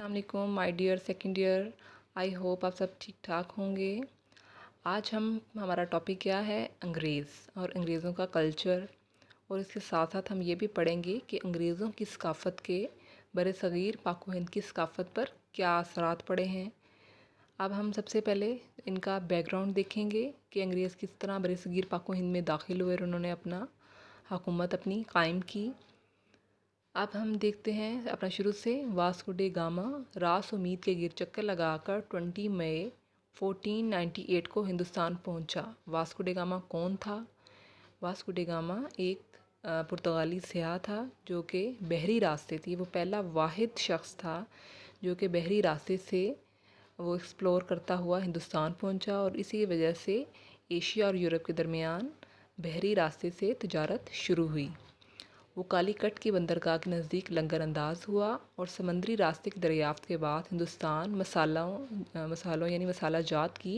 अस्सलाम my dear second year. I hope आप सब ठीक ठाक होंगे। आज हमारा टॉपिक क्या है, अंग्रेज़ और अंग्रेज़ों का कल्चर। और इसके साथ साथ हम ये भी पढ़ेंगे कि अंग्रेज़ों की सकाफ़त के बरसगीर पाक व हिंद की सकाफ़त पर क्या असरात पड़े हैं। अब हम सबसे पहले इनका बैकग्राउंड देखेंगे कि अंग्रेज़ किस तरह बरसगीर पाक व हिंद में दाखिल हुए और उन्होंने हुकूमत अपनी कायम की। अब हम देखते हैं अपना शुरू से। वास्को डे गामा रास उम्मीद के गिर चक्कर लगाकर 20 मई 1498 को हिंदुस्तान पहुंचा। वास्को डे गामा कौन था? वास्को डे गामा एक पुर्तगाली सियाह था जो कि बहरी रास्ते थी। वो पहला वाहिद शख्स था जो कि बहरी रास्ते से वो एक्सप्लोर करता हुआ हिंदुस्तान पहुंचा और इसी वजह से एशिया और यूरोप के दरमियान बहरी रास्ते से तिजारत शुरू हुई। वो कालीकट की बंदरगाह के नज़दीक लंगर अंदाज हुआ और समंदरी रास्ते की दरियाफ्त के बाद हिंदुस्तान मसालों यानी मसाला जात की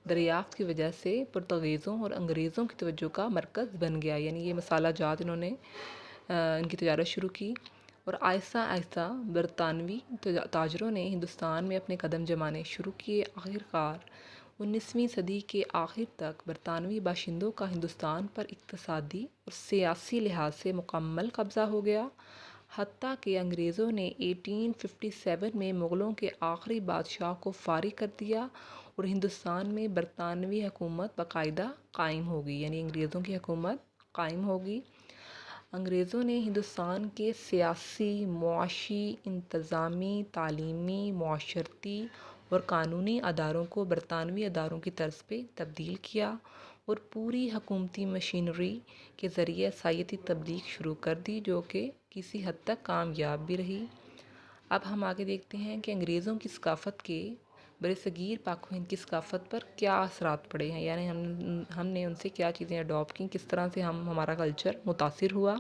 दरियाफ्त की वजह से पुर्तगीज़ों और अंग्रेज़ों की तवज्जो का मरकज़ बन गया। यानी ये मसाला जात इन्होंने इनकी तजारत शुरू की और आहिस्ता आहिस्ता बरतानवी ताजरों ने हिंदुस्तान में अपने कदम जमाने शुरू किए। आखिरकार 19वीं सदी के आखिर तक बरतानवी बाशिंदों का हिंदुस्तान पर इक़्तिसादी और सियासी लिहाज से मुकम्मल कब्ज़ा हो गया। हत्ता कि अंग्रेज़ों ने 1857 में मुग़लों के आखिरी बादशाह को फारिग कर दिया और हिंदुस्तान में बरतानवी हुकूमत बाकायदा कायम हो गई। यानी अंग्रेज़ों की हुकूमत कायम होगी। अंग्रेज़ों ने हिंदुस्तान के सियासी, मुआशी, इंतज़ामी, तालीमी, मुआशरती और कानूनी अदारों को बरतानवी अदारों की तर्ज पे तब्दील किया और पूरी हुकूमती मशीनरी के ज़रिए ईसाईयती तबलीग शुरू कर दी जो कि किसी हद तक कामयाब भी रही। अब हम आगे देखते हैं कि अंग्रेज़ों की सकाफ़त के बरसगीर पाक व हिंद की सकाफ़त पर क्या असरात पड़े हैं। यानी हमने उनसे क्या चीज़ें अडॉप्ट की, किस तरह से हमारा कल्चर मुतासिर हुआ।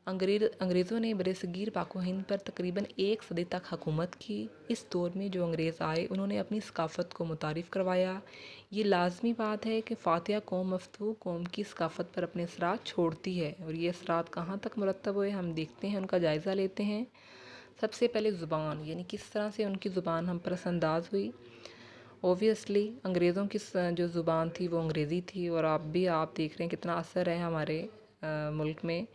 अंग्रेज़ों ने बरसगीर पाक व हिंद पर तकरीबन एक सदी तक हुकूमत की। इस दौर में जो अंग्रेज़ आए उन्होंने अपनी सकाफ़त को मुतारिफ़ करवाया। ये लाजमी बात है कि फ़ातिहा कौम मफ़तूह कौम की सकाफ़त पर अपने असरात छोड़ती है और ये असरात कहाँ तक मुरतब हुए हम देखते हैं, उनका जायज़ा लेते हैं। सबसे पहले ज़ुबान, यानी किस तरह से उनकी ज़ुबान हम पर असरअंदाज हुई। ओबियसली अंग्रेज़ों की जो ज़ुबान थी वो अंग्रेज़ी थी और आप देख रहे हैं कितना असर है हमारे मुल्क में।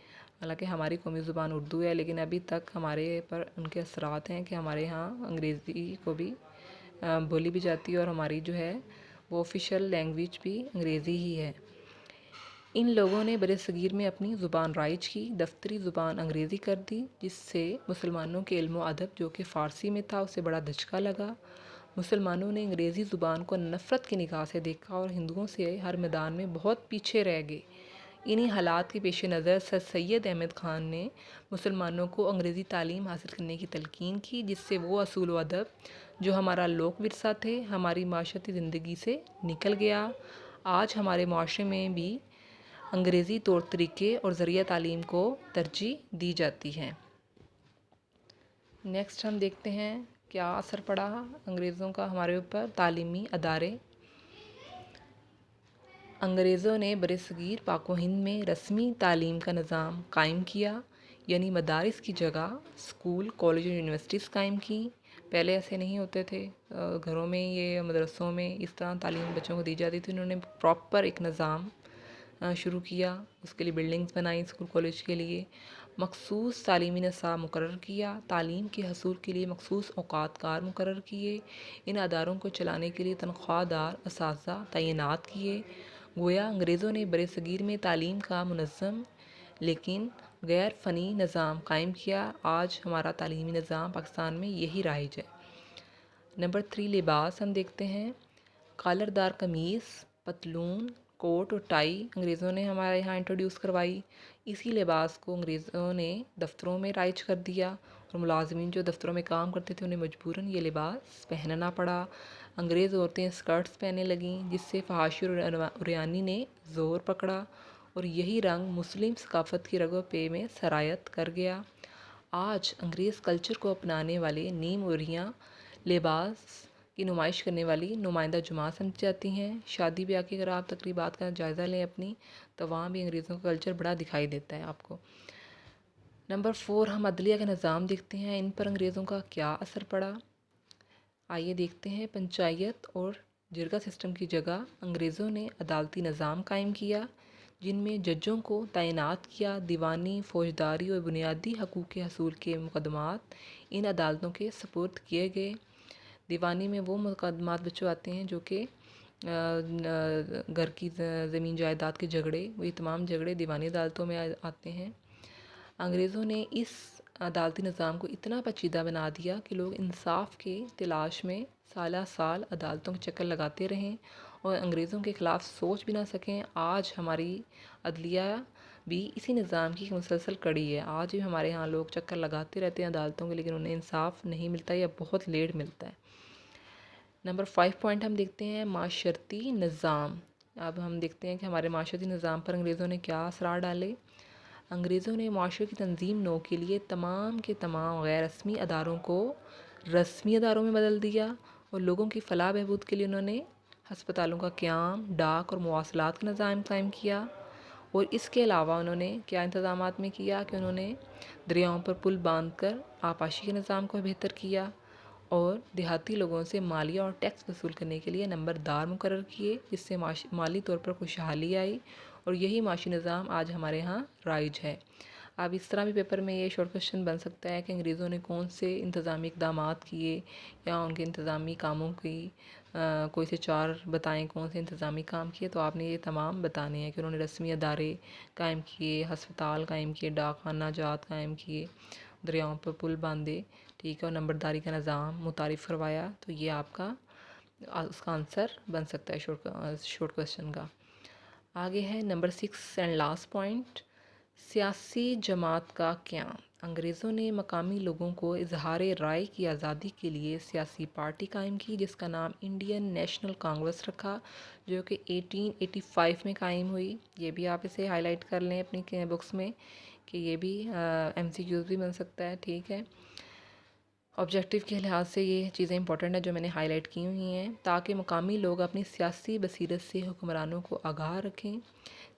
हालांकि हमारी कौमी ज़ुबान उर्दू है लेकिन अभी तक हमारे पर उनके असरात हैं कि हमारे यहाँ अंग्रेज़ी को भी बोली भी जाती है और हमारी जो है वो ऑफिशियल लैंग्वेज भी अंग्रेज़ी ही है। इन लोगों ने बरसगीर में अपनी ज़ुबान राइज की, दफ्तरी ज़ुबान अंग्रेज़ी कर दी जिससे मुसलमानों के इल्म व अदब जो कि फ़ारसी में था उसे बड़ा धचका लगा। मुसलमानों ने अंग्रेज़ी ज़ुबान को नफ़रत की निगाह से देखा और हिंदुओं से हर मैदान में बहुत पीछे रह गए। इन्हीं हालात के पेश नज़र सर सैयद अहमद ख़ान ने मुसलमानों को अंग्रेज़ी तालीम हासिल करने की तलकीन की जिससे वो असूल व अदब जो हमारा लोक विरसा थे हमारी माशरती ज़िंदगी से निकल गया। आज हमारे माशरे में भी अंग्रेज़ी तौर तरीक़े और ज़रिया तालीम को तरजीह दी जाती है। नेक्स्ट हम देखते हैं क्या असर पड़ा अंग्रेज़ों का हमारे ऊपर। तालीमी अदारे, अंग्रेज़ों ने बरसगीर पाक व हिंद में रस्मी तालीम का निज़ाम कायम किया। यानी मदारिस की जगह स्कूल, कॉलेज और यूनिवर्सिटीज़ कायम की। पहले ऐसे नहीं होते थे, घरों में ये मदरसों में इस तरह तालीम बच्चों को दी जाती थी। उन्होंने प्रॉपर एक निज़ाम शुरू किया, उसके लिए बिल्डिंग्स बनाई स्कूल कॉलेज के लिए, मखसूस तालीमी निसाब मुकर्रर किया, तालीम के हसूल के लिए मखसूस औकातकार मुकर्रर किए, इन अदारों को चलाने के लिए तनख्वाहदार असातिज़ा तैनात किए। गोया अंग्रेज़ों ने बरसगीर में तालीम का मुनज़्ज़म लेकिन गैर फ़नी निज़ाम कायम किया। आज हमारा तालीमी निज़ाम पाकिस्तान में यही राइज है। नंबर 3 लिबास हम देखते हैं। कॉलरदार कमीज़, पतलून, कोट और टाई अंग्रेज़ों ने हमारे यहाँ इंट्रोड्यूस करवाई। इसी लिबास को अंग्रेज़ों ने दफ्तरों में राइज कर दिया और मुलाजमीन जो दफ्तरों में काम करते थे उन्हें मजबूरन ये लिबास पहनना पड़ा। अंग्रेज़ औरतें स्कर्ट्स पहनने लगीं जिससे फहाशी और उरयानी ने ज़ोर पकड़ा और यही रंग मुस्लिम सकाफ़त की रगो पे में सरायत कर गया। आज अंग्रेज़ कल्चर को अपनाने वाले नीम उरियाँ लिबास की नुमाइश करने वाली नुमाइंदा जुमा समझी जाती हैं। शादी ब्याह की अगर आप तकरीबात का जायज़ा लें अपनी, तो वहाँ भी अंग्रेज़ों का कल्चर बड़ा दिखाई देता है आपको। नंबर 4 हम अदलिया का निज़ाम देखते हैं, इन पर अंग्रेज़ों का क्या असर पड़ा। आइए देखते हैं। पंचायत और जिरगा सिस्टम की जगह अंग्रेज़ों ने अदालती निज़ाम कायम किया, जिनमें जजों को तैनात किया। दीवानी, फौजदारी और बुनियादी हकूक़ के हसूल के मुकदमात इन अदालतों के सपुर्द किए गए। दीवानी में वो मुकदमात बच्चों आते हैं जो कि घर की ज़मीन जायदाद के झगड़े, ये तमाम झगड़े दीवानी अदालतों में आते हैं। अंग्रेज़ों ने इस अदालती निज़ाम को इतना पेचीदा बना दिया कि लोग इंसाफ के तलाश में साल साल अदालतों के चक्कर लगाते रहें और अंग्रेज़ों के ख़िलाफ़ सोच भी ना सकें। आज हमारी अदलिया भी इसी निज़ाम की मुसलसल कड़ी है। आज भी हमारे यहाँ लोग चक्कर लगाते रहते हैं अदालतों के, लेकिन उन्हें इंसाफ नहीं मिलता या बहुत लेट मिलता है। नंबर 5 पॉइंट हम देखते हैं, माशरती निज़ाम। अब हम देखते हैं कि हमारे माशरती निज़ाम पर अंग्रेज़ों ने क्या असरार डाले। अंग्रेज़ों ने माशरे की तंजीम नौ के लिए तमाम के तमाम गैर रस्मी अदारों को रस्मी अदारों में बदल दिया और लोगों की फ़लाह बहबूद के लिए उन्होंने हस्पतालों का क़याम, डाक और मवासलात का निज़ाम कायम किया। और इसके अलावा उन्होंने क्या इंतज़ामात में किया कि उन्होंने दरियाओं पर पुल बांध कर आपाशी के निज़ाम को बेहतर किया और देहाती लोगों से मालिया और टैक्स वसूल करने के लिए नंबरदार मुकर्रर किए, जिससे माली तौर पर खुशहाली आई और यही माशी निज़ाम आज हमारे यहाँ राइज है। अब इस तरह भी पेपर में ये शॉर्ट क्वेश्चन बन सकता है कि अंग्रेज़ों ने कौन से इंतज़ामी इक़दामात किए या उनके इंतज़ामी कामों की कोई से 4 बताएं कौन से इंतज़ामी काम किए। तो आपने ये तमाम बताने हैं कि उन्होंने रस्मी अदारे कायम किए, हस्पताल कायम किए, डाक खाना जात कायम किए, दरियाओं पर पुल बांधे, ठीक है, और नंबरदारी का निज़ाम मुतारिफ़ करवाया। तो ये आपका उसका आंसर बन सकता है शॉर्ट क्वेश्चन का। आगे है नंबर 6 एंड लास्ट पॉइंट, सियासी जमात का क़याम। अंग्रेज़ों ने मकामी लोगों को इजहार राय की आज़ादी के लिए सियासी पार्टी कायम की, जिसका नाम इंडियन नेशनल कांग्रेस रखा, जो कि 1885 में कायम हुई। ये भी आप इसे हाईलाइट कर लें अपनी बुक्स में कि ये भी MCQs भी बन सकता है, ठीक है। ऑब्जेक्टिव के लिहाज से ये चीज़ें इंपॉर्टेंट हैं जो मैंने हाईलाइट की हुई हैं, ताकि मकामी लोग अपनी सियासी बसीरत से हुक्मरानों को आगाह रखें,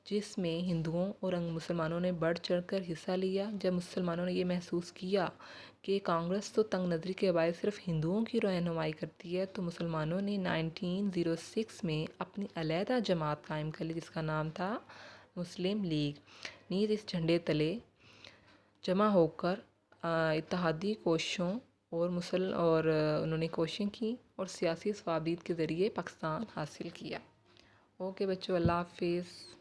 जिसमें हिंदुओं और मुसलमानों ने बढ़ चढ़कर हिस्सा लिया। जब मुसलमानों ने ये महसूस किया कि कांग्रेस तो तंग नज़री के बायस सिर्फ हिंदुओं की रहनुमाई करती है, तो मुसलमानों ने 1906 में अपनी अलहदा जमात कायम कर ली, जिसका नाम था मुस्लिम लीग। नीज़ इस झंडे तले जमा होकर इत्तेहादी कोशिशों और उन्होंने कोशिशें की और सियासी स्वाबीद के ज़रिए पाकिस्तान हासिल किया। ओके बच्चों, अल्लाह हाफिज़।